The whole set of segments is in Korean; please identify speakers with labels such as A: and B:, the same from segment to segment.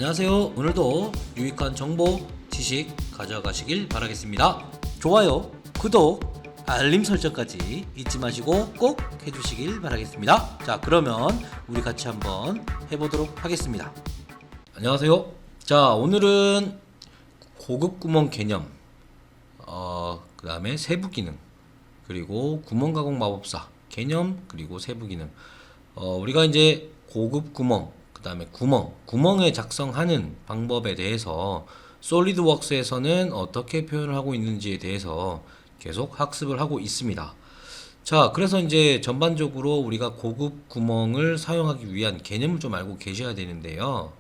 A: 안녕하세요. 오늘도 유익한 정보, 지식 가져가시길 바라겠습니다. 좋아요, 구독, 알림 설정까지 잊지 마시고 꼭 해주시길 바라겠습니다. 자, 그러면 우리 같이 한번 해보도록 하겠습니다. 안녕하세요. 자, 오늘은 고급 구멍 개념, 그 다음에 세부 기능, 그리고 구멍 가공 마법사 개념, 그리고 세부 기능. 우리가 이제 고급 구멍, 그 다음에 구멍에 작성하는 방법에 대해서 솔리드웍스에서는 어떻게 표현을 하고 있는지에 대해서 계속 학습을 하고 있습니다. 자, 그래서 이제 전반적으로 우리가 고급 구멍을 사용하기 위한 개념을 좀 알고 계셔야 되는데요.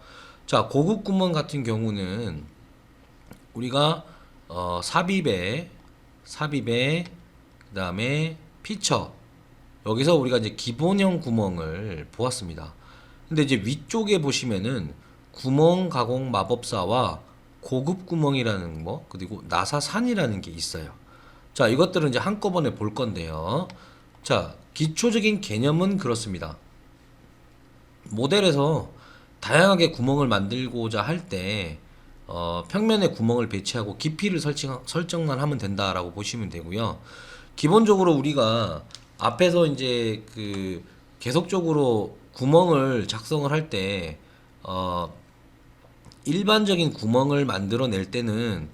A: 자, 고급 구멍 같은 경우는 우리가 삽입에 그 다음에 피처, 여기서 우리가 이제 기본형 구멍을 보았습니다. 근데 이제 위쪽에 보시면은 구멍 가공 마법사와 고급 구멍이라는 거, 그리고 나사산이라는 게 있어요. 자, 이것들은 이제 한꺼번에 볼 건데요. 자, 기초적인 개념은 그렇습니다. 모델에서 다양하게 구멍을 만들고자 할 때 평면에 구멍을 배치하고 깊이를 설정만 하면 된다라고 보시면 되고요. 기본적으로 우리가 앞에서 이제 계속적으로 구멍을 작성을 할 때 일반적인 구멍을 만들어낼 때는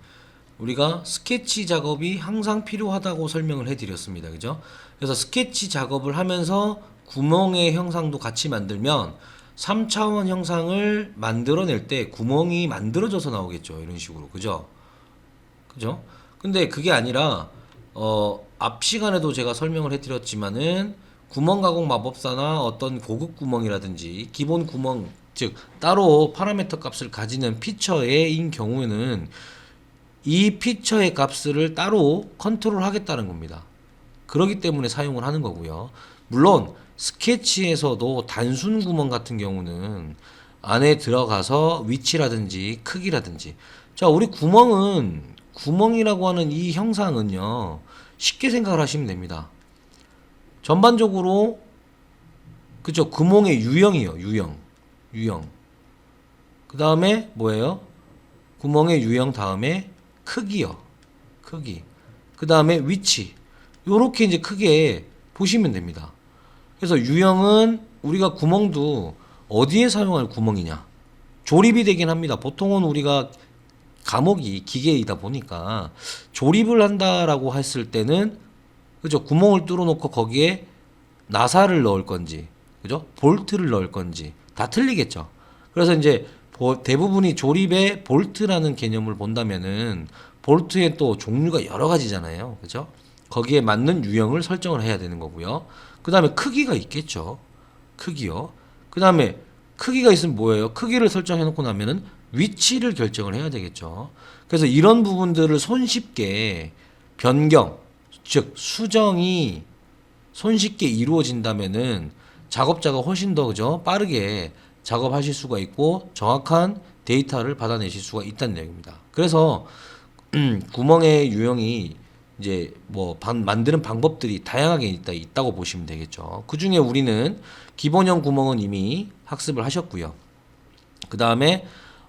A: 우리가 스케치 작업이 항상 필요하다고 설명을 해드렸습니다. 그죠? 그래서 스케치 작업을 하면서 구멍의 형상도 같이 만들면 3차원 형상을 만들어낼 때 구멍이 만들어져서 나오겠죠. 이런 식으로. 그죠? 그죠? 근데 그게 아니라 앞 시간에도 제가 설명을 해드렸지만은 구멍 가공 마법사나 어떤 고급 구멍이라든지 기본 구멍, 즉 따로 파라미터 값을 가지는 피처인 경우에는 이 피처의 값을 따로 컨트롤 하겠다는 겁니다. 그렇기 때문에 사용을 하는 거고요. 물론 스케치에서도 단순 구멍 같은 경우는 안에 들어가서 위치라든지 크기라든지, 자, 우리 구멍이라고 하는 이 형상은요, 쉽게 생각을 하시면 됩니다. 전반적으로 그쵸, 구멍의 유형이요. 유형. 그 다음에 뭐예요? 구멍의 유형 다음에 크기요. 크기. 그 다음에 위치. 요렇게 이제 크게 보시면 됩니다. 그래서 유형은 우리가 구멍도 어디에 사용할 구멍이냐, 조립이 되긴 합니다. 보통은 우리가 감옥이 기계이다 보니까 조립을 한다라고 했을 때는, 그죠, 구멍을 뚫어 놓고 거기에 나사를 넣을 건지, 그죠, 볼트를 넣을 건지 다 틀리겠죠. 그래서 이제 대부분이 조립에 볼트라는 개념을 본다면은 볼트에 또 종류가 여러 가지잖아요. 그죠? 거기에 맞는 유형을 설정을 해야 되는 거고요. 그 다음에 크기가 있겠죠. 크기요. 그 다음에 크기가 있으면 뭐예요? 크기를 설정해 놓고 나면은 위치를 결정을 해야 되겠죠. 그래서 이런 부분들을 손쉽게 변경, 즉 수정이 손쉽게 이루어진다면은 작업자가 훨씬 더, 그죠, 빠르게 작업하실 수가 있고 정확한 데이터를 받아내실 수가 있다는 내용입니다. 그래서 구멍의 유형이 이제 만드는 방법들이 다양하게 있다고 보시면 되겠죠. 그 중에 우리는 기본형 구멍은 이미 학습을 하셨고요. 그 다음에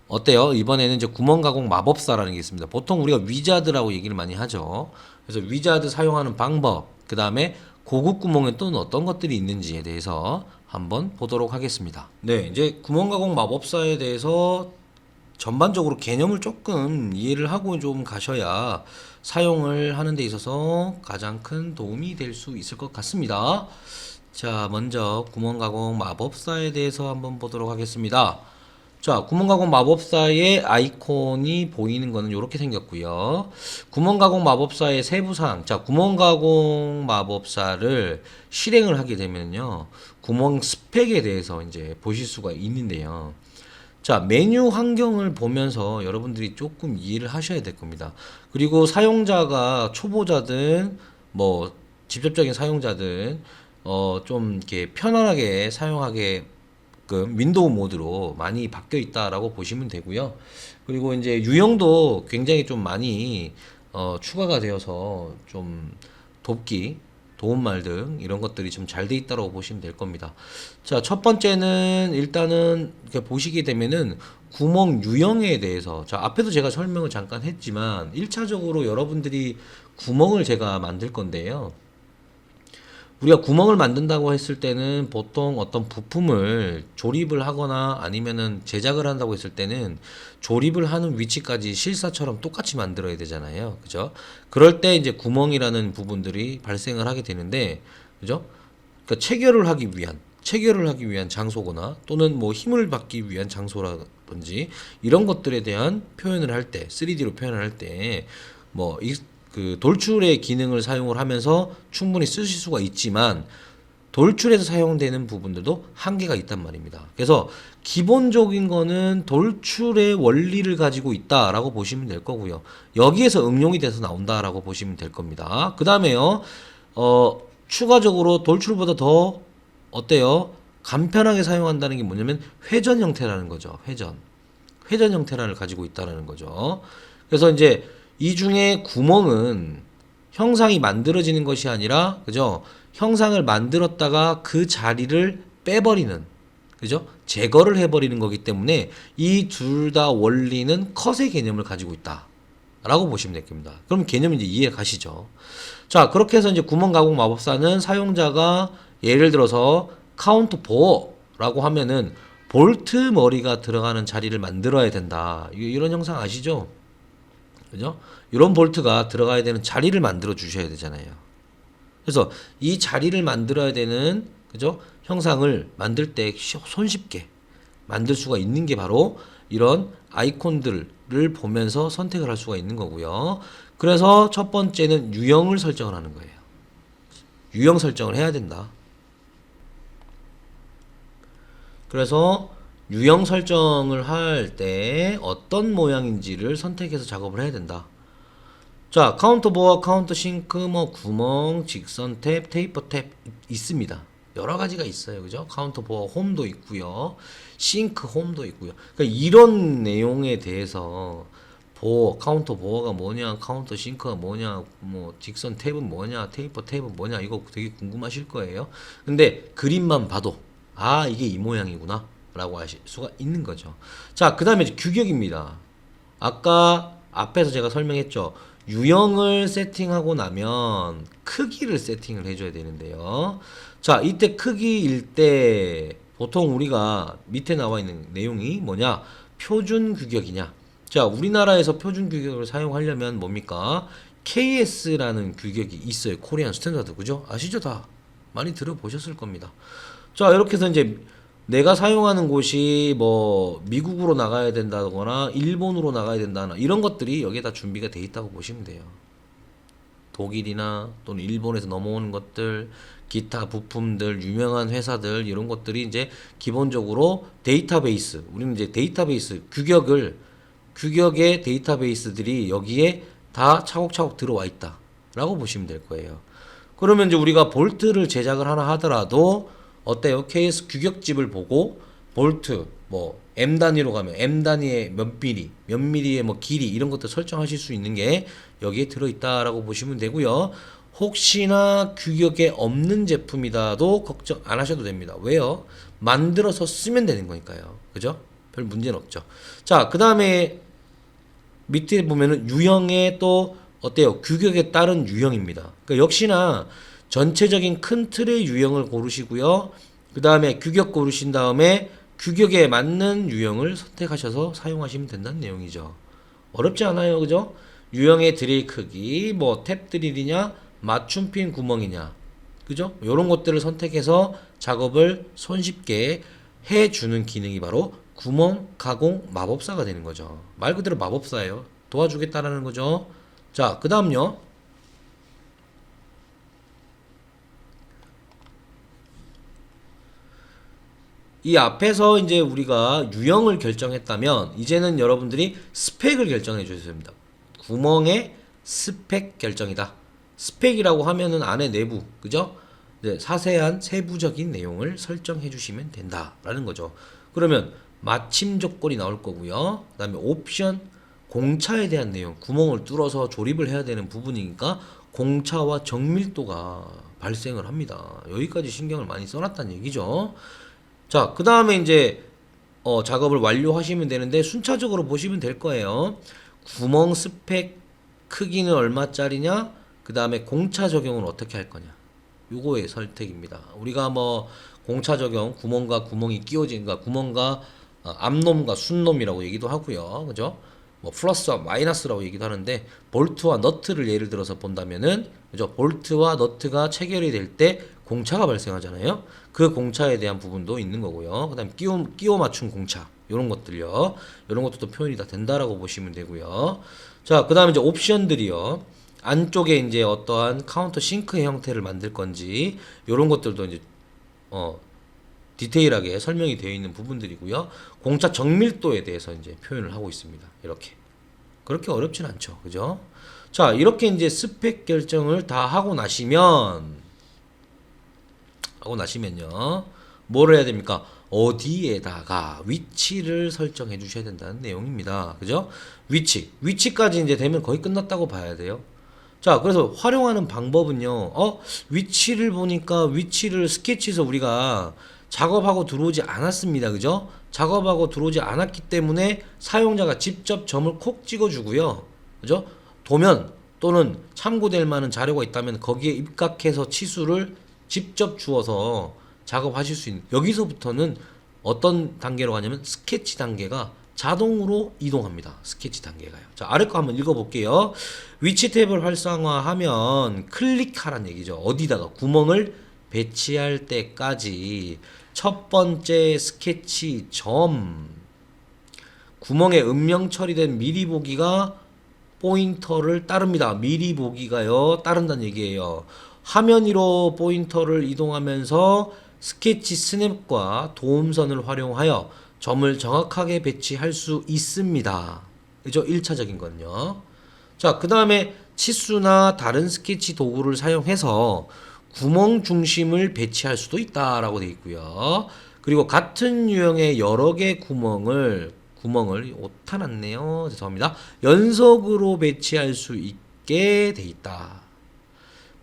A: 어때요? 이번에는 이제 구멍 가공 마법사라는 게 있습니다. 보통 우리가 위자드라고 얘기를 많이 하죠. 그래서 위자드 사용하는 방법, 그 다음에 고급 구멍에 또는 어떤 것들이 있는지에 대해서 한번 보도록 하겠습니다. 네, 이제 구멍 가공 마법사에 대해서 전반적으로 개념을 조금 이해를 하고 좀 가셔야 사용을 하는 데 있어서 가장 큰 도움이 될 수 있을 것 같습니다. 자, 먼저 구멍 가공 마법사에 대해서 한번 보도록 하겠습니다. 자, 구멍 가공 마법사의 아이콘이 보이는 거는 이렇게 생겼고요. 구멍 가공 마법사의 세부사항. 자, 구멍 가공 마법사를 실행을 하게 되면요, 구멍 스펙에 대해서 이제 보실 수가 있는데요. 자, 메뉴 환경을 보면서 여러분들이 조금 이해를 하셔야 될 겁니다. 그리고 사용자가 초보자든 직접적인 사용자든 좀 이렇게 편안하게 사용하게 윈도우 모드로 많이 바뀌어 있다라고 보시면 되고요. 그리고 이제 유형도 굉장히 좀 많이 추가가 되어서 좀 돕기 도움말 등 이런 것들이 좀 잘 돼 있다고 보시면 될 겁니다. 자, 첫 번째는 일단은 이렇게 보시게 되면은 구멍 유형에 대해서, 자, 앞에도 제가 설명을 잠깐 했지만 1차적으로 여러분들이 구멍을 제가 만들 건데요. 우리가 구멍을 만든다고 했을 때는 보통 어떤 부품을 조립을 하거나 아니면은 제작을 한다고 했을 때는 조립을 하는 위치까지 실사처럼 똑같이 만들어야 되잖아요. 그죠? 그럴 때 이제 구멍이라는 부분들이 발생을 하게 되는데, 그죠? 그러니까 체결을 하기 위한 장소거나 또는 뭐 힘을 받기 위한 장소라든지 이런 것들에 대한 표현을 할 때, 3D로 표현을 할 때, 뭐, 그 돌출의 기능을 사용을 하면서 충분히 쓰실 수가 있지만 돌출에서 사용되는 부분들도 한계가 있단 말입니다. 그래서 기본적인 거는 돌출의 원리를 가지고 있다라고 보시면 될 거고요. 여기에서 응용이 돼서 나온다라고 보시면 될 겁니다. 그 다음에요, 추가적으로 돌출보다 더 어때요? 간편하게 사용한다는 게 뭐냐면 회전 형태라는 거죠. 회전 형태를 가지고 있다라는 거죠. 그래서 이제 이 중에 구멍은 형상이 만들어지는 것이 아니라, 그죠? 형상을 만들었다가 그 자리를 빼버리는, 그죠? 제거를 해버리는 거기 때문에 이 둘 다 원리는 컷의 개념을 가지고 있다 라고 보시면 됩니다. 그럼 개념이 이제 이해 가시죠? 자, 그렇게 해서 이제 구멍 가공 마법사는 사용자가 예를 들어서 카운터 보어라고 하면은 볼트 머리가 들어가는 자리를 만들어야 된다. 이런 형상 아시죠? 그죠? 이런 볼트가 들어가야 되는 자리를 만들어 주셔야 되잖아요. 그래서 이 자리를 만들어야 되는, 그죠? 형상을 만들 때 손쉽게 만들 수가 있는 게 바로 이런 아이콘들을 보면서 선택을 할 수가 있는 거고요. 그래서 첫 번째는 유형을 설정을 하는 거예요. 유형 설정을 해야 된다. 그래서 유형 설정을 할 때 어떤 모양인지를 선택해서 작업을 해야 된다. 자, 카운터 보어, 카운터 싱크, 뭐 구멍, 직선 탭, 테이퍼 탭 있습니다. 여러 가지가 있어요. 그죠? 카운터 보어 홈도 있고요. 싱크 홈도 있고요. 그러니까 이런 내용에 대해서 카운터 보어가 뭐냐, 카운터 싱크가 뭐냐, 뭐 직선 탭은 뭐냐, 테이퍼 탭은 뭐냐, 이거 되게 궁금하실 거예요. 근데 그림만 봐도 아, 이게 이 모양이구나 라고 하실 수가 있는 거죠. 자, 그 다음에 규격입니다. 아까 앞에서 제가 설명했죠. 유형을 세팅하고 나면 크기를 세팅을 해줘야 되는데요. 자, 이때 크기일 때 보통 우리가 밑에 나와 있는 내용이 뭐냐? 표준 규격이냐? 자, 우리나라에서 표준 규격을 사용하려면 뭡니까? KS라는 규격이 있어요. 코리안 스탠다드. 그죠? 아시죠? 다 많이 들어보셨을 겁니다. 자, 이렇게 해서 이제 내가 사용하는 곳이 뭐 미국으로 나가야 된다거나 일본으로 나가야 된다거나 이런 것들이 여기에 다 준비가 돼 있다고 보시면 돼요. 독일이나 또는 일본에서 넘어오는 것들, 기타 부품들, 유명한 회사들 이런 것들이 이제 기본적으로 데이터베이스, 우리는 이제 데이터베이스 규격의 데이터베이스들이 여기에 다 차곡차곡 들어와 있다라고 보시면 될 거예요. 그러면 이제 우리가 볼트를 제작을 하나 하더라도 어때요? KS 규격집을 보고 볼트 뭐 M 단위로 가면 M 단위의 몇 미리의 뭐 길이 이런 것들 설정하실 수 있는 게 여기에 들어 있다라고 보시면 되고요. 혹시나 규격에 없는 제품이다도 걱정 안 하셔도 됩니다. 왜요? 만들어서 쓰면 되는 거니까요. 그죠? 별 문제는 없죠. 자, 그다음에 밑에 보면은 유형에 또 어때요? 규격에 따른 유형입니다. 그러니까 역시나 전체적인 큰 틀의 유형을 고르시고요. 그 다음에 규격 고르신 다음에 규격에 맞는 유형을 선택하셔서 사용하시면 된다는 내용이죠. 어렵지 않아요. 그죠? 유형의 드릴 크기, 뭐 탭 드릴이냐, 맞춤핀 구멍이냐, 그죠? 이런 것들을 선택해서 작업을 손쉽게 해주는 기능이 바로 구멍 가공 마법사가 되는 거죠. 말 그대로 마법사예요. 도와주겠다라는 거죠. 자, 그 다음요. 이 앞에서 이제 우리가 유형을 결정했다면 이제는 여러분들이 스펙을 결정해 주셔야 됩니다. 구멍의 스펙 결정이다. 스펙이라고 하면은 안에 내부, 그죠? 네, 자세한 세부적인 내용을 설정해 주시면 된다라는 거죠. 그러면 마침 조건이 나올 거고요. 그 다음에 옵션, 공차에 대한 내용, 구멍을 뚫어서 조립을 해야 되는 부분이니까 공차와 정밀도가 발생을 합니다. 여기까지 신경을 많이 써놨다는 얘기죠. 자, 그 다음에 이제 작업을 완료하시면 되는데 순차적으로 보시면 될 거예요. 구멍 스펙 크기는 얼마짜리냐? 그 다음에 공차 적용은 어떻게 할 거냐? 요거의 선택입니다. 우리가 뭐 공차 적용, 구멍과 구멍이 끼워진, 그러니까 구멍과 앞놈과 순놈이라고 얘기도 하고요. 그죠? 뭐 플러스와 마이너스라고 얘기도 하는데 볼트와 너트를 예를 들어서 본다면은 그죠? 볼트와 너트가 체결이 될 때 공차가 발생하잖아요. 그 공차에 대한 부분도 있는 거고요. 그다음 끼워 맞춘 공차 이런 것들요. 이런 것도 표현이 다 된다라고 보시면 되고요. 자, 그다음에 이제 옵션들이요. 안쪽에 이제 어떠한 카운터 싱크의 형태를 만들 건지 이런 것들도 이제 디테일하게 설명이 되어 있는 부분들이고요. 공차 정밀도에 대해서 이제 표현을 하고 있습니다. 이렇게. 그렇게 어렵진 않죠. 그죠? 자, 이렇게 이제 스펙 결정을 다 하고 나시면요. 뭐를 해야 됩니까? 어디에다가 위치를 설정해 주셔야 된다는 내용입니다. 그죠? 위치까지 이제 되면 거의 끝났다고 봐야 돼요. 자, 그래서 활용하는 방법은요. 위치를 보니까 위치를 스케치에서 우리가 작업하고 들어오지 않았습니다. 그죠? 작업하고 들어오지 않았기 때문에 사용자가 직접 점을 콕 찍어주고요. 그죠? 도면 또는 참고될 만한 자료가 있다면 거기에 입각해서 치수를 직접 주어서 작업하실 수 있는, 여기서부터는 어떤 단계로 가냐면 스케치 단계가 자동으로 이동합니다. 스케치 단계가요. 자, 아래 거 한번 읽어볼게요. 위치 탭을 활성화하면 클릭하란 얘기죠. 어디다가 구멍을 배치할 때까지 첫 번째 스케치 점, 구멍에 음영 처리된 미리 보기가 포인터를 따릅니다. 미리 보기가요 따른다는 얘기예요. 화면 위로 포인터를 이동하면서 스케치 스냅과 도움선을 활용하여 점을 정확하게 배치할 수 있습니다. 그죠? 1차적인 건요. 자, 그 다음에 치수나 다른 스케치 도구를 사용해서 구멍 중심을 배치할 수도 있다라고 되어 있고요. 그리고 같은 유형의 여러 개 구멍을 오타 났네요. 죄송합니다. 연속으로 배치할 수 있게 돼 있다.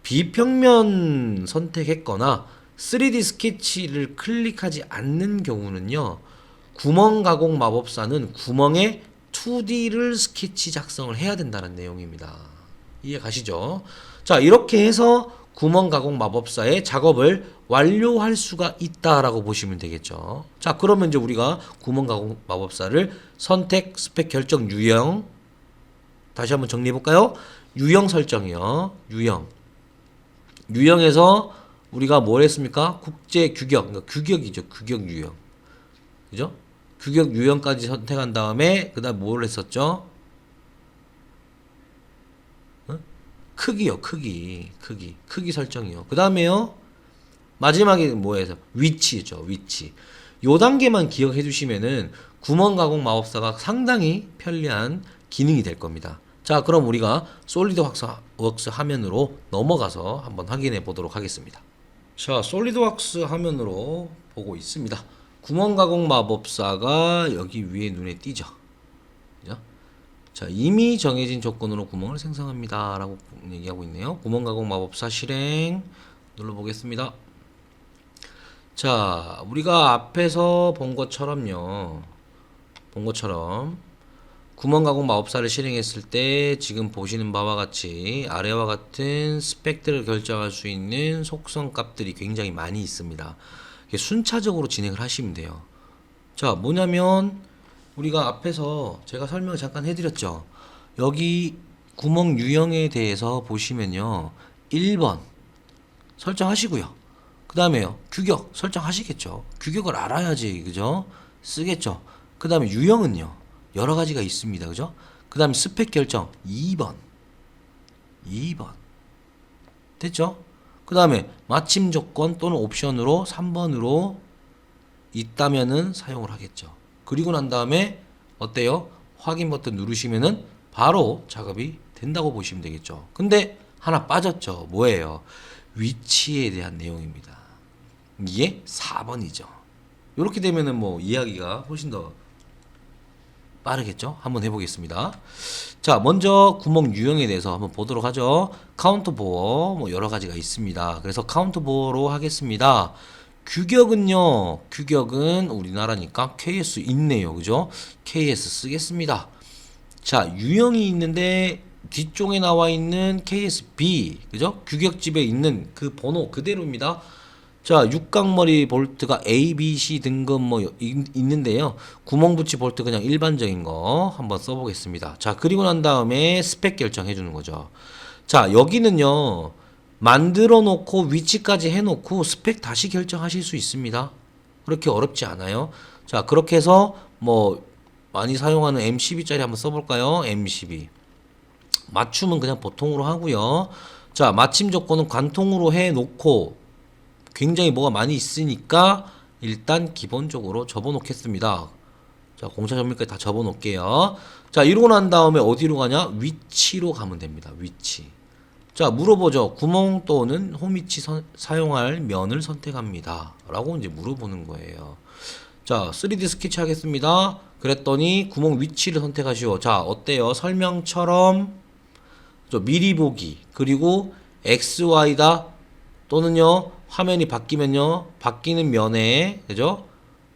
A: 비평면 선택했거나 3D 스케치를 클릭하지 않는 경우는요. 구멍 가공 마법사는 구멍에 2D를 스케치 작성을 해야 된다는 내용입니다. 이해 가시죠? 자, 이렇게 해서 구멍 가공 마법사의 작업을 완료할 수가 있다라고 보시면 되겠죠. 자, 그러면 이제 우리가 구멍 가공 마법사를 선택, 스펙 결정, 유형, 다시 한번 정리해 볼까요? 유형 설정이요. 유형에서 우리가 뭘 했습니까? 국제 규격, 그러니까 규격이죠. 규격 유형. 그죠? 규격 유형까지 선택한 다음에 그다음 뭘 했었죠? 크기요. 크기 설정이요. 그다음에요. 마지막에 뭐해서 위치죠. 위치. 요 단계만 기억해 두시면은 구멍 가공 마법사가 상당히 편리한 기능이 될 겁니다. 자, 그럼 우리가 솔리드웍스 화면으로 넘어가서 한번 확인해 보도록 하겠습니다. 자, 솔리드웍스 화면으로 보고 있습니다. 구멍 가공 마법사가 여기 위에 눈에 띄죠. 그죠? 자, 이미 정해진 조건으로 구멍을 생성합니다 라고 얘기하고 있네요. 구멍 가공 마법사 실행 눌러보겠습니다. 자, 우리가 앞에서 본 것처럼 구멍 가공 마법사를 실행했을 때 지금 보시는 바와 같이 아래와 같은 스펙들을 결정할 수 있는 속성 값들이 굉장히 많이 있습니다. 순차적으로 진행을 하시면 돼요. 자, 뭐냐면 우리가 앞에서 제가 설명을 잠깐 해드렸죠. 여기 구멍 유형에 대해서 보시면요. 1번 설정하시고요. 그 다음에요. 규격 설정하시겠죠. 규격을 알아야지, 그죠? 쓰겠죠. 그 다음에 유형은요. 여러 가지가 있습니다. 그죠? 그 다음에 스펙 결정 2번. 됐죠? 그 다음에 마침 조건 또는 옵션으로 3번으로 있다면은 사용을 하겠죠. 그리고 난 다음에 어때요? 확인 버튼 누르시면은 바로 작업이 된다고 보시면 되겠죠. 근데 하나 빠졌죠. 뭐예요? 위치에 대한 내용입니다. 이게 4번이죠. 이렇게 되면은 뭐 이야기가 훨씬 더 빠르겠죠? 한번 해보겠습니다. 자, 먼저 구멍 유형에 대해서 한번 보도록 하죠. 카운터 보어 뭐 여러 가지가 있습니다. 그래서 카운터 보어로 하겠습니다. 규격은요, 규격은 우리나라니까 KS 있네요. 그죠? KS 쓰겠습니다. 자, 유형이 있는데 뒤쪽에 나와 있는 KSB, 그죠? 규격집에 있는 그 번호 그대로입니다. 자, 육각머리 볼트가 A, B, C 등급 뭐 있는데요. 구멍 붙이 볼트 그냥 일반적인 거 한번 써보겠습니다. 자, 그리고 난 다음에 스펙 결정해 주는 거죠. 자, 여기는요, 만들어 놓고 위치까지 해 놓고 스펙 다시 결정하실 수 있습니다. 그렇게 어렵지 않아요. 자, 그렇게 해서 뭐 많이 사용하는 M12짜리 한번 써볼까요? M12. 맞춤은 그냥 보통으로 하고요. 자, 마침 조건은 관통으로 해 놓고 굉장히 뭐가 많이 있으니까 일단 기본적으로 접어 놓겠습니다. 자, 공차 전밀까지 다 접어 놓을게요. 자, 이러고 난 다음에 어디로 가냐? 위치로 가면 됩니다. 위치. 자, 물어보죠. 구멍 또는 홈위치 사용할 면을 선택합니다. 라고 이제 물어보는 거예요. 자, 3D 스케치 하겠습니다. 그랬더니 구멍 위치를 선택하시오. 자, 어때요? 설명처럼 미리 보기, 그리고 XY다 또는요 화면이 바뀌면요 바뀌는 면에, 그죠?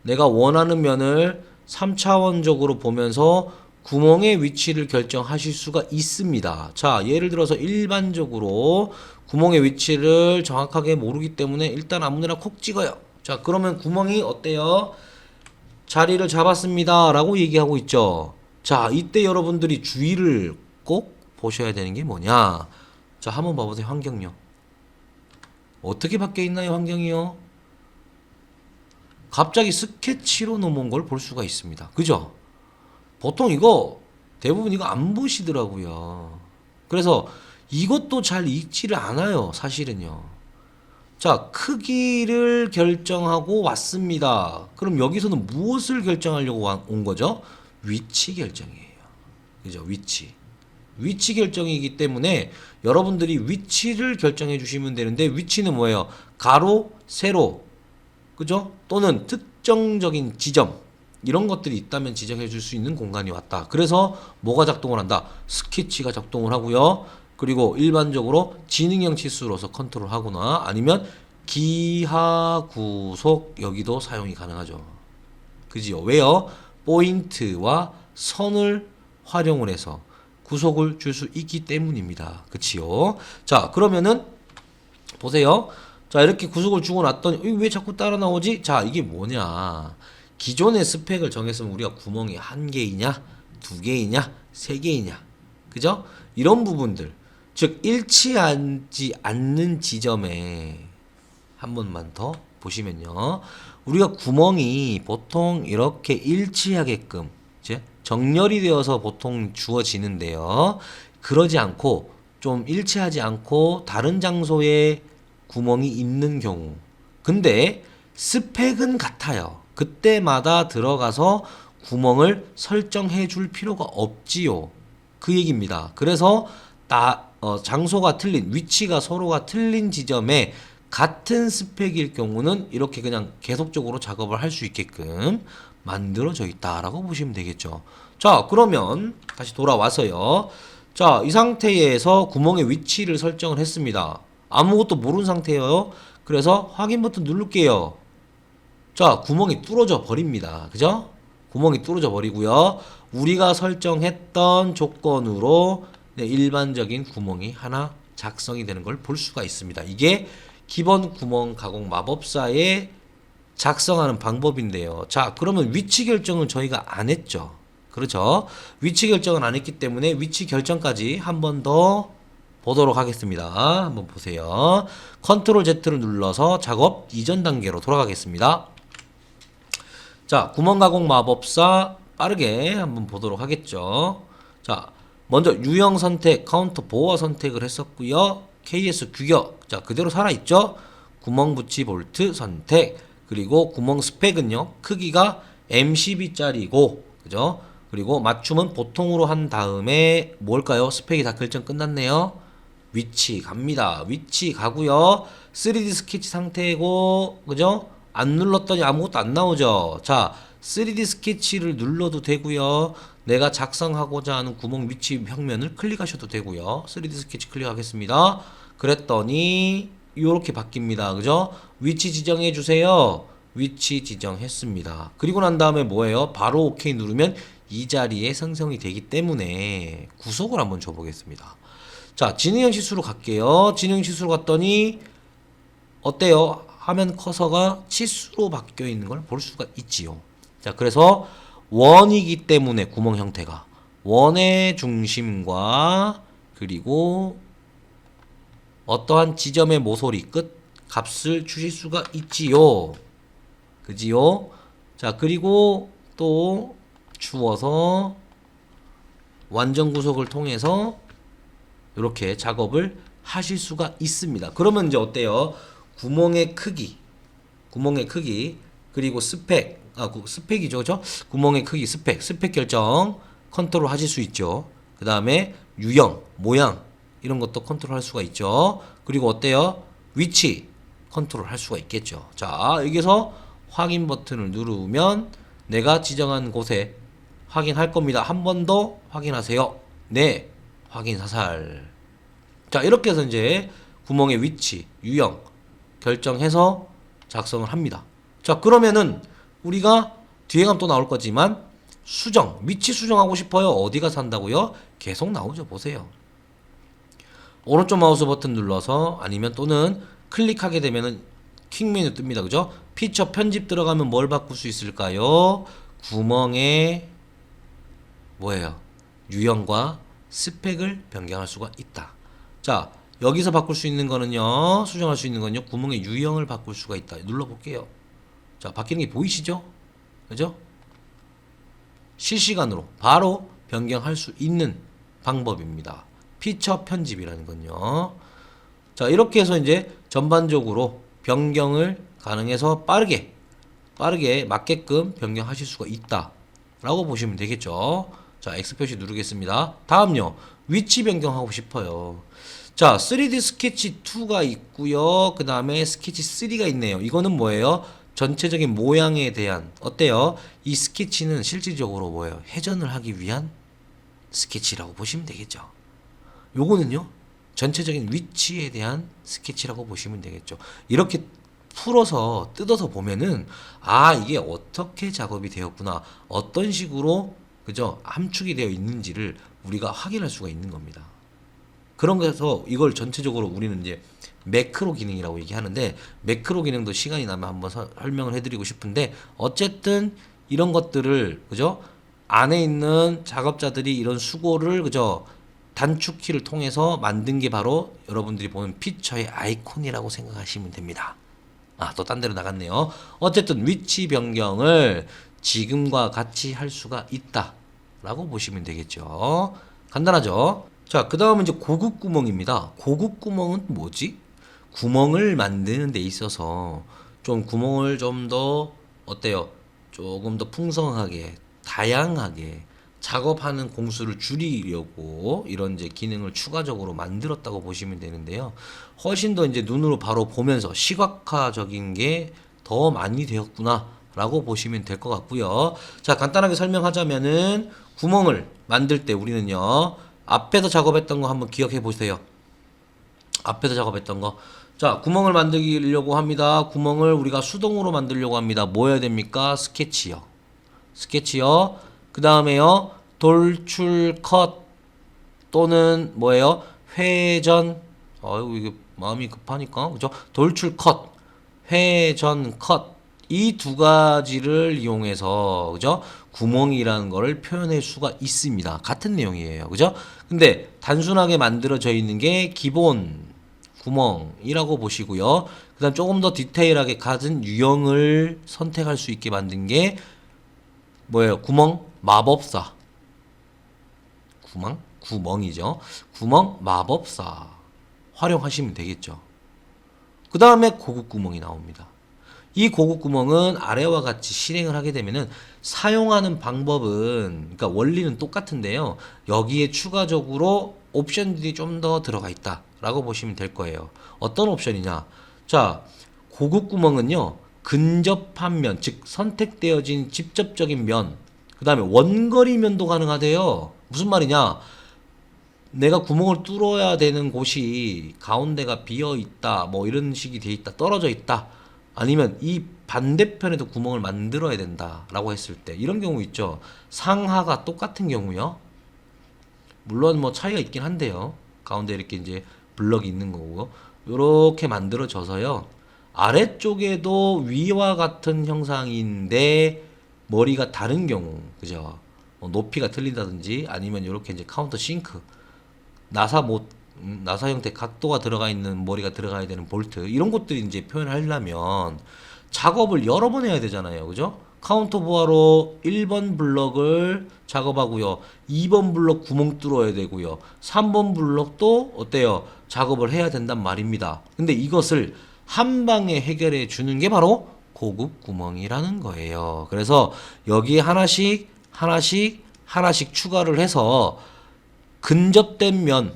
A: 내가 원하는 면을 3차원적으로 보면서 구멍의 위치를 결정하실 수가 있습니다. 자, 예를 들어서 일반적으로 구멍의 위치를 정확하게 모르기 때문에 일단 아무데나 콕 찍어요. 자, 그러면 구멍이 어때요? 자리를 잡았습니다 라고 얘기하고 있죠. 자, 이때 여러분들이 주의를 꼭 보셔야 되는 게 뭐냐. 자, 한번 봐보세요. 환경요. 어떻게 바뀌어 있나요? 환경이요. 갑자기 스케치로 넘어온 걸 볼 수가 있습니다. 그죠? 보통 이거 대부분 이거 안 보시더라고요. 그래서 이것도 잘 읽지를 않아요. 사실은요. 자, 크기를 결정하고 왔습니다. 그럼 여기서는 무엇을 결정하려고 온 거죠? 위치 결정이에요. 그죠? 위치. 위치 결정이기 때문에 여러분들이 위치를 결정해 주시면 되는데, 위치는 뭐예요? 가로, 세로, 그죠? 또는 특정적인 지점, 이런 것들이 있다면 지정해 줄 수 있는 공간이 왔다. 그래서 뭐가 작동을 한다? 스케치가 작동을 하고요. 그리고 일반적으로 지능형 치수로서 컨트롤 하거나 아니면 기하 구속, 여기도 사용이 가능하죠. 그지요? 왜요? 포인트와 선을 활용을 해서 구속을 줄 수 있기 때문입니다. 그치요? 자, 그러면은 보세요. 자, 이렇게 구속을 주고 났더니 왜 자꾸 따라 나오지? 자, 이게 뭐냐? 기존의 스펙을 정했으면 우리가 구멍이 1개이냐, 2개이냐, 3개이냐, 그죠? 이런 부분들, 즉 일치하지 않는 지점에 한 번만 더 보시면요, 우리가 구멍이 보통 이렇게 일치하게끔 이제 정렬이 되어서 보통 주어지는데요, 그러지 않고 좀 일치하지 않고 다른 장소에 구멍이 있는 경우, 근데 스펙은 같아요. 그때마다 들어가서 구멍을 설정해 줄 필요가 없지요. 그 얘기입니다. 그래서 장소가 틀린, 위치가 서로가 틀린 지점에 같은 스펙일 경우는 이렇게 그냥 계속적으로 작업을 할 수 있게끔 만들어져 있다라고 보시면 되겠죠. 자, 그러면 다시 돌아와서요. 자, 이 상태에서 구멍의 위치를 설정을 했습니다. 아무것도 모르는 상태예요. 그래서 확인 버튼 누를게요. 자, 구멍이 뚫어져 버립니다. 그죠? 구멍이 뚫어져 버리고요. 우리가 설정했던 조건으로 일반적인 구멍이 하나 작성이 되는 걸 볼 수가 있습니다. 이게 기본 구멍 가공 마법사에 작성하는 방법인데요. 자, 그러면 위치 결정은 저희가 안 했죠. 그렇죠? 위치 결정은 안 했기 때문에 위치 결정까지 한 번 더 보도록 하겠습니다. 한번 보세요. 컨트롤 Z를 눌러서 작업 이전 단계로 돌아가겠습니다. 자, 구멍 가공 마법사 빠르게 한번 보도록 하겠죠. 자, 먼저 유형 선택, 카운터 보어 선택을 했었고요. KS 규격, 자, 그대로 살아있죠. 구멍 붙이 볼트 선택, 그리고 구멍 스펙은요, 크기가 M12짜리고, 그죠? 그리고 맞춤은 보통으로 한 다음에 뭘까요? 스펙이 다 결정 끝났네요. 위치 갑니다. 위치 가고요. 3D 스케치 상태고, 그죠? 안 눌렀더니 아무것도 안 나오죠. 자, 3D 스케치를 눌러도 되고요. 내가 작성하고자 하는 구멍 위치 평면을 클릭하셔도 되고요. 3D 스케치 클릭하겠습니다. 그랬더니 이렇게 바뀝니다. 그죠? 위치 지정해 주세요. 위치 지정했습니다. 그리고 난 다음에 뭐예요? 바로 OK 누르면 이 자리에 생성이 되기 때문에 구속을 한번 줘보겠습니다. 자, 진행형 시수로 갈게요. 진행형 시수로 갔더니 어때요? 화면 커서가 치수로 바뀌어 있는 걸 볼 수가 있지요. 자, 그래서 원이기 때문에 구멍 형태가 원의 중심과 그리고 어떠한 지점의 모서리 끝 값을 주실 수가 있지요. 그지요? 자, 그리고 또 주어서 완전 구속을 통해서 이렇게 작업을 하실 수가 있습니다. 그러면 이제 어때요? 구멍의 크기 그리고 스펙 스펙이죠, 그죠? 구멍의 크기 스펙 결정 컨트롤 하실 수 있죠. 그 다음에 유형 모양 이런 것도 컨트롤 할 수가 있죠. 그리고 어때요? 위치 컨트롤 할 수가 있겠죠. 자, 여기서 확인 버튼을 누르면 내가 지정한 곳에 확인할 겁니다. 한 번 더 확인하세요. 네, 확인 사살. 자, 이렇게 해서 이제 구멍의 위치, 유형 결정해서 작성을 합니다. 자, 그러면은 우리가 뒤에 가면 또 나올 거지만 수정, 위치 수정하고 싶어요. 어디가 산다고요? 계속 나오죠. 보세요. 오른쪽 마우스 버튼 눌러서 아니면 또는 클릭하게 되면은 퀵 메뉴 뜹니다. 그죠? 피처 편집 들어가면 뭘 바꿀 수 있을까요? 구멍의 뭐예요? 유형과 스펙을 변경할 수가 있다. 자, 여기서 바꿀 수 있는 거는요, 수정할 수 있는 거는요, 구멍의 유형을 바꿀 수가 있다. 눌러볼게요. 자, 바뀌는 게 보이시죠? 그죠? 실시간으로 바로 변경할 수 있는 방법입니다. 피처 편집이라는 건요. 자, 이렇게 해서 이제 전반적으로 변경을 가능해서 빠르게 맞게끔 변경하실 수가 있다 라고 보시면 되겠죠. 자, X 표시 누르겠습니다. 다음요, 위치 변경하고 싶어요. 자, 3D 스케치 2가 있고요. 그 다음에 스케치 3가 있네요. 이거는 뭐예요? 전체적인 모양에 대한 어때요? 이 스케치는 실질적으로 뭐예요? 회전을 하기 위한 스케치라고 보시면 되겠죠. 요거는요, 전체적인 위치에 대한 스케치라고 보시면 되겠죠. 이렇게 풀어서 뜯어서 보면은 아, 이게 어떻게 작업이 되었구나, 어떤 식으로 그죠? 함축이 되어 있는지를 우리가 확인할 수가 있는 겁니다. 그런 거에서 이걸 전체적으로 우리는 이제 매크로 기능이라고 얘기하는데, 매크로 기능도 시간이 나면 한번 설명을 해드리고 싶은데, 어쨌든 이런 것들을 그죠? 안에 있는 작업자들이 이런 수고를 그죠? 단축키를 통해서 만든 게 바로 여러분들이 보는 피처의 아이콘이라고 생각하시면 됩니다. 아, 또 딴 데로 나갔네요. 어쨌든 위치 변경을 지금과 같이 할 수가 있다 라고 보시면 되겠죠. 간단하죠? 자, 그 다음은 이제 고급 구멍입니다. 고급 구멍은 뭐지? 구멍을 만드는 데 있어서 좀 구멍을 좀 더 어때요? 조금 더 풍성하게, 다양하게 작업하는 공수를 줄이려고 이런 이제 기능을 추가적으로 만들었다고 보시면 되는데요. 훨씬 더 이제 눈으로 바로 보면서 시각화적인 게 더 많이 되었구나 라고 보시면 될 것 같고요. 자, 간단하게 설명하자면은 구멍을 만들 때 우리는요, 앞에서 작업했던 거 한번 기억해 보세요. 앞에서 작업했던 거. 자, 구멍을 만들려고 합니다. 구멍을 우리가 수동으로 만들려고 합니다. 뭐 해야 됩니까? 스케치요. 스케치요. 그 다음에요, 돌출 컷 또는 뭐예요? 회전. 아이고, 이게 마음이 급하니까. 그죠? 돌출 컷, 회전 컷. 이 두 가지를 이용해서 그죠? 구멍이라는 거를 표현할 수가 있습니다. 같은 내용이에요. 그죠? 근데 단순하게 만들어져 있는 게 기본 구멍이라고 보시고요. 그 다음 조금 더 디테일하게 가진 유형을 선택할 수 있게 만든 게 뭐예요? 구멍 마법사. 구멍이죠. 구멍 마법사 활용하시면 되겠죠. 그 다음에 고급 구멍이 나옵니다. 이 고급 구멍은 아래와 같이 실행을 하게 되면은 사용하는 방법은, 그러니까 원리는 똑같은데요. 여기에 추가적으로 옵션들이 좀 더 들어가 있다 라고 보시면 될 거예요. 어떤 옵션이냐? 자, 고급 구멍은요, 근접한 면, 즉 선택되어진 직접적인 면, 그 다음에 원거리 면도 가능하대요. 무슨 말이냐? 내가 구멍을 뚫어야 되는 곳이 가운데가 비어 있다, 뭐 이런 식이 돼 있다, 떨어져 있다, 아니면 이 반대편에도 구멍을 만들어야 된다라고 했을 때 이런 경우 있죠. 상하가 똑같은 경우요. 물론 뭐 차이가 있긴 한데요. 가운데 이렇게 이제 블럭이 있는 거고, 요렇게 만들어져서요. 아래쪽에도 위와 같은 형상인데 머리가 다른 경우, 그죠? 높이가 틀린다든지 아니면 이렇게 이제 카운터 싱크, 나사 못 나사 형태 각도가 들어가 있는 머리가 들어가야 되는 볼트, 이런 것들이 이제 표현을 하려면 작업을 여러 번 해야 되잖아요. 그죠? 카운터 보아로 1번 블럭을 작업하고요. 2번 블럭 구멍 뚫어야 되고요. 3번 블럭도 어때요? 작업을 해야 된단 말입니다. 근데 이것을 한 방에 해결해 주는 게 바로 고급 구멍이라는 거예요. 그래서 여기에 하나씩 추가를 해서 근접된 면,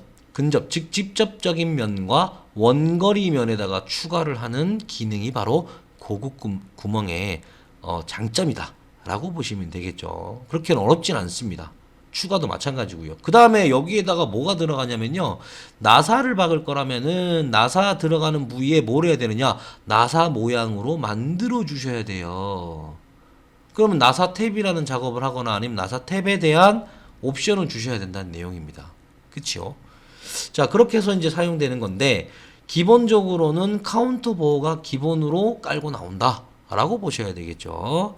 A: 즉 직접적인 면과 원거리 면에다가 추가를 하는 기능이 바로 고급 구멍의 장점이다 라고 보시면 되겠죠. 그렇게는 어렵진 않습니다. 추가도 마찬가지고요. 그 다음에 여기에다가 뭐가 들어가냐면요, 나사를 박을 거라면은 나사 들어가는 부위에 뭘 해야 되느냐, 나사 모양으로 만들어 주셔야 돼요. 그러면 나사 탭이라는 작업을 하거나 아니면 나사 탭에 대한 옵션을 주셔야 된다는 내용입니다. 그쵸? 자, 그렇게 해서 이제 사용되는 건데, 기본적으로는 카운터 보호가 기본으로 깔고 나온다 라고 보셔야 되겠죠.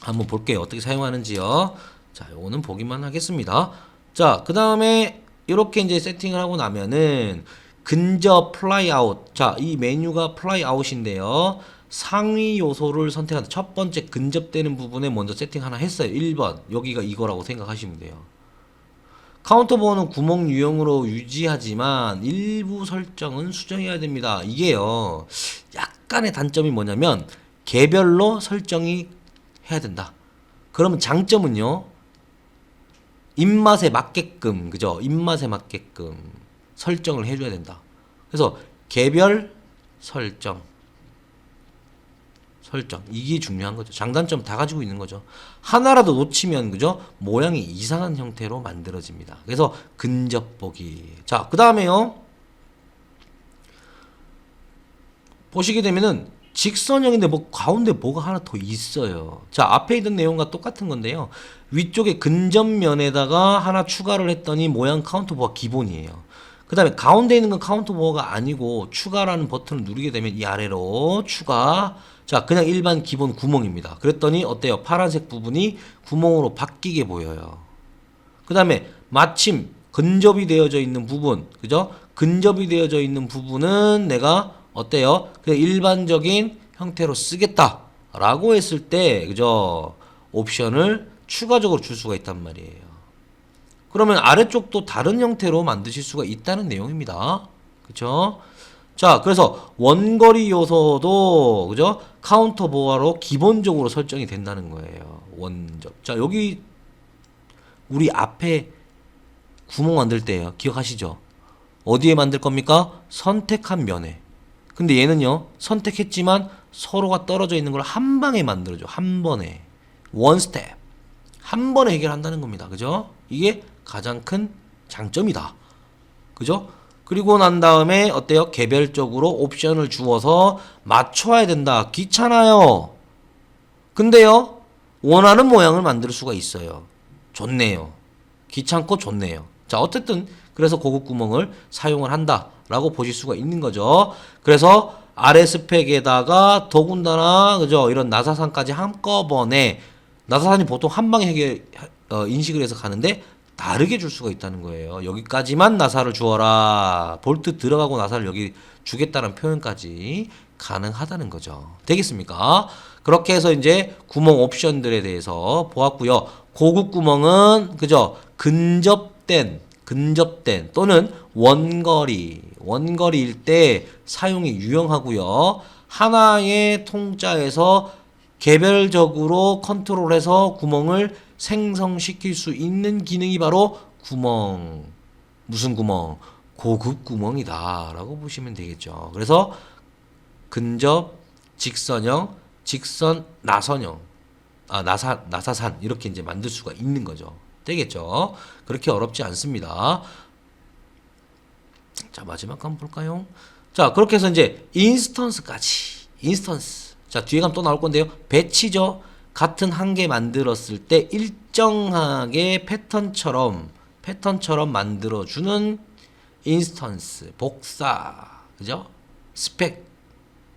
A: 한번 볼게요. 어떻게 사용하는지요. 자, 요거는 보기만 하겠습니다. 자, 그 다음에 이렇게 이제 세팅을 하고 나면은 근접 플라이 아웃. 자, 이 메뉴가 플라이 아웃인데요. 상위 요소를 선택한다. 첫 번째 근접되는 부분에 먼저 세팅 하나 했어요. 1번. 여기가 이거라고 생각하시면 돼요. 카운터 보호는 구멍 유형으로 유지하지만 일부 설정은 수정해야 됩니다. 이게요, 약간의 단점이 뭐냐면 개별로 설정이 해야 된다. 그러면 장점은요, 입맛에 맞게끔, 그죠? 입맛에 맞게끔 설정을 해줘야 된다. 그래서 개별 설정 이게 중요한 거죠. 장단점 다 가지고 있는 거죠. 하나라도 놓치면, 그죠? 모양이 이상한 형태로 만들어집니다. 그래서 근접 보기. 자, 그 다음에요, 보시게 되면은 직선형인데 뭐 가운데 뭐가 하나 더 있어요. 자, 앞에 있던 내용과 똑같은 건데요. 위쪽에 근접면에다가 하나 추가를 했더니 모양 카운터 보호가 기본이에요. 그 다음에 가운데 있는 건 카운터 보호가 아니고 추가라는 버튼을 누르게 되면 이 아래로 추가. 자, 그냥 일반 기본 구멍입니다. 그랬더니 어때요? 파란색 부분이 구멍으로 바뀌게 보여요. 그 다음에 마침 근접이 되어져 있는 부분, 그죠? 근접이 되어져 있는 부분은 내가 어때요? 그냥 일반적인 형태로 쓰겠다 라고 했을 때, 그죠? 옵션을 추가적으로 줄 수가 있단 말이에요. 그러면 아래쪽도 다른 형태로 만드실 수가 있다는 내용입니다. 그쵸? 자, 그래서 원거리 요소도, 그죠? 카운터 보호로 기본적으로 설정이 된다는 거예요. 원접. 자, 여기 우리 앞에 구멍 만들 때요, 기억하시죠? 어디에 만들 겁니까? 선택한 면에. 근데 얘는요, 선택했지만 서로가 떨어져 있는 걸 한 방에 만들어줘. 한 번에. 원 스텝. 한 번에 해결한다는 겁니다. 그죠? 이게 가장 큰 장점이다. 그죠? 그리고 난 다음에 어때요? 개별적으로 옵션을 주어서 맞춰야 된다. 귀찮아요. 근데요, 원하는 모양을 만들 수가 있어요. 좋네요. 귀찮고 좋네요. 자, 어쨌든 그래서 고급 구멍을 사용을 한다라고 보실 수가 있는 거죠. 그래서 아래 스펙에다가 더군다나, 그죠? 이런 나사산까지 한꺼번에, 나사산이 보통 한 방에 인식을 해서 가는데 다르게 줄 수가 있다는 거예요. 여기까지만 나사를 주어라. 볼트 들어가고 나사를 여기 주겠다는 표현까지 가능하다는 거죠. 되겠습니까? 그렇게 해서 이제 구멍 옵션들에 대해서 보았고요. 고급 구멍은, 그죠? 근접된 또는 원거리일 때 사용이 유용하고요. 하나의 통짜에서 개별적으로 컨트롤해서 구멍을 생성시킬 수 있는 기능이 바로 구멍. 무슨 구멍? 고급 구멍이다 라고 보시면 되겠죠. 그래서 근접, 직선형, 직선 나선형, 나사산 이렇게 이제 만들 수가 있는 거죠. 되겠죠? 그렇게 어렵지 않습니다. 자, 마지막 한번 볼까요? 자, 그렇게 해서 이제 인스턴스까지. 인스턴스. 자, 뒤에 가면 또 나올 건데요. 배치죠. 같은 한 개 만들었을 때 일정하게 패턴처럼 만들어주는 인스턴스, 복사, 그죠? 스펙,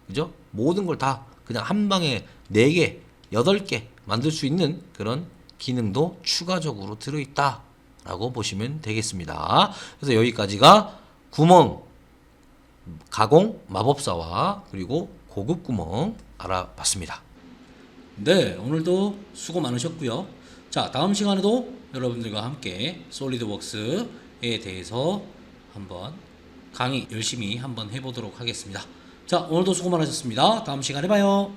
A: 그죠? 모든 걸 다 그냥 한 방에 4개, 8개 만들 수 있는 그런 기능도 추가적으로 들어있다라고 보시면 되겠습니다. 그래서 여기까지가 구멍, 가공, 마법사와 그리고 고급 구멍 알아봤습니다. 네, 오늘도 수고 많으셨고요. 자, 다음 시간에도 여러분들과 함께 솔리드웍스에 대해서 한번 강의 열심히 한번 해보도록 하겠습니다. 자, 오늘도 수고 많으셨습니다. 다음 시간에 봐요.